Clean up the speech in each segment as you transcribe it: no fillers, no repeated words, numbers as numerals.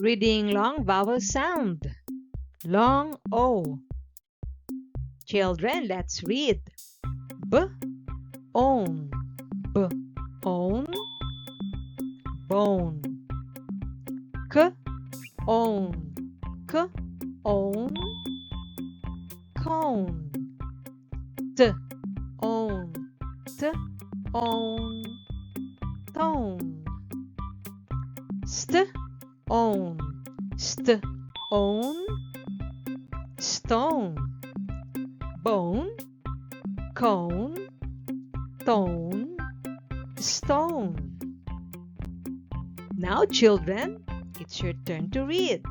Reading long vowel sound. Long O. Children, let's read. B, own. B, own. Bone. K, own. K, own. Cone. T, own. T, own. Tone. St, own. St, own. Stone. Bone. Cone. Tone. Stone. Now, children, it's your turn to read.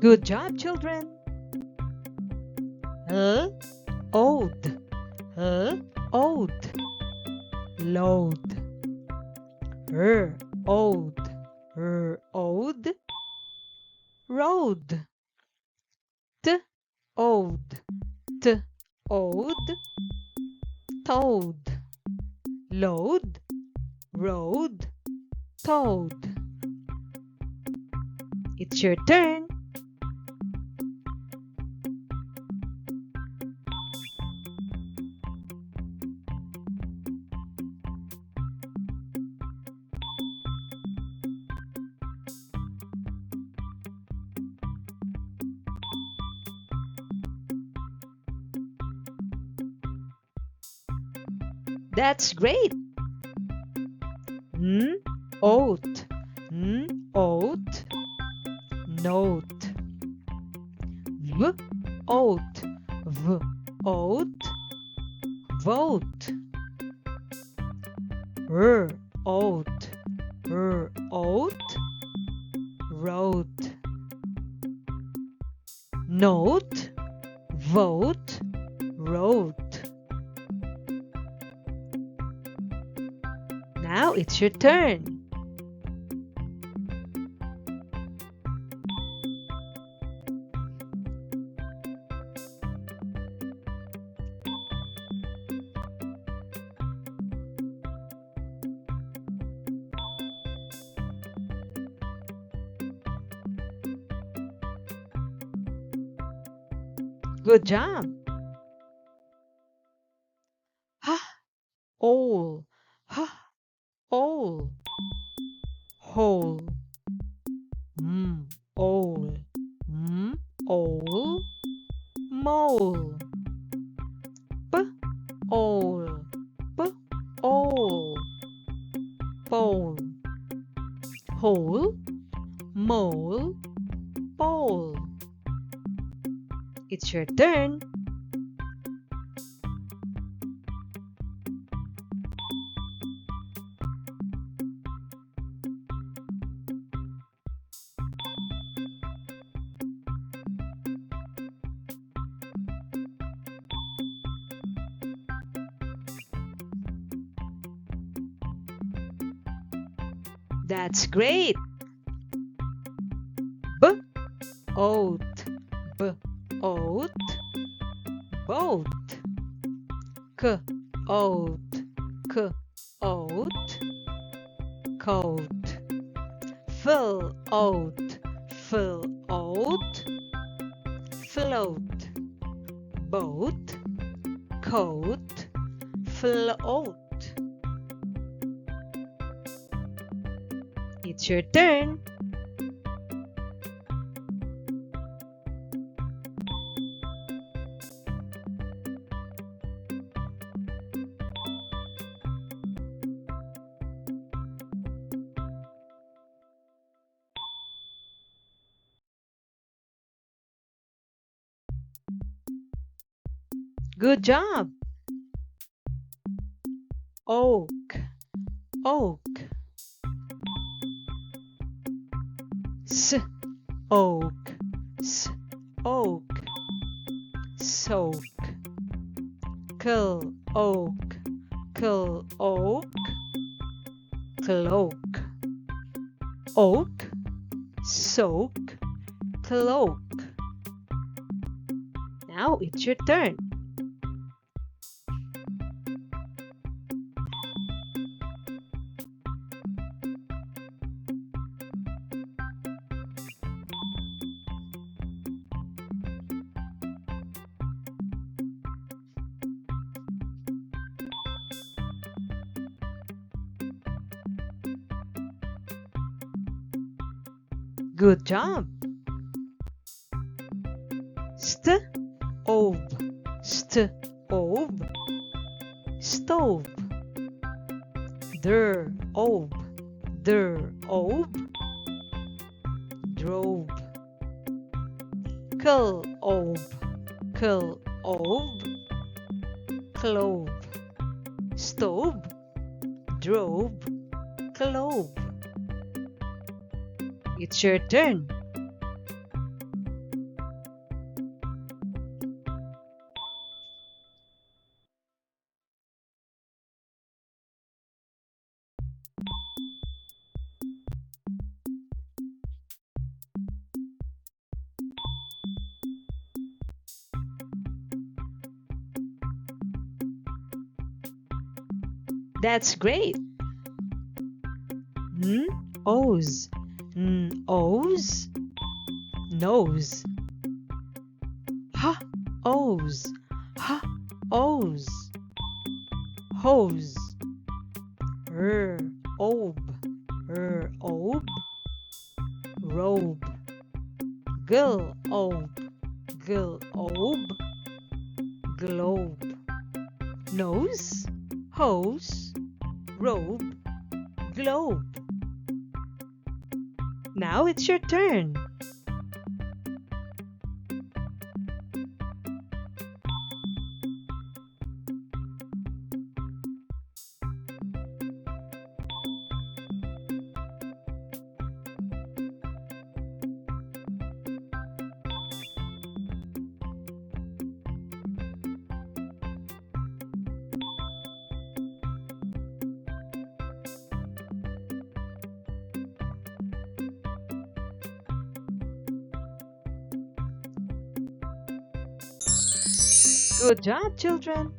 Good job, children. Old. Old. Load. Old. Old. Road. Old. Old. Toad. Load. Road. Toad. It's your turn. That's great. Oat. Oat. Note. Oat. Oat. Vote. Oat. Oat. Wrote. Note. Vote. Wrote. Now it's your turn. Good job. All. All. Whole. All. All. Mole. All. All. Pole. Whole. Mole. Pole. It's your turn. That's great. Oat. Oat. Boat. Oat. Oat. Coat. Fill oat. Oat. Float. Boat. Coat. Float. It's your turn. Good job. Oak. Oak. S, oak, s, oak, soak, kill, oak, kill, oak, cloak, oak, soak, cloak. Now it's your turn. Good job. Stove, stove, stove. Drove, drove, drove. Clove, clove, clove. Stove, drove, clove. It's your turn. That's great. Nose, nose, nose. Ha, O's, ha, O's. Hose. Obe, obe. Robe. Globe, globe. Globe. Nose, hose, robe, globe. Now it's your turn. Good job, children.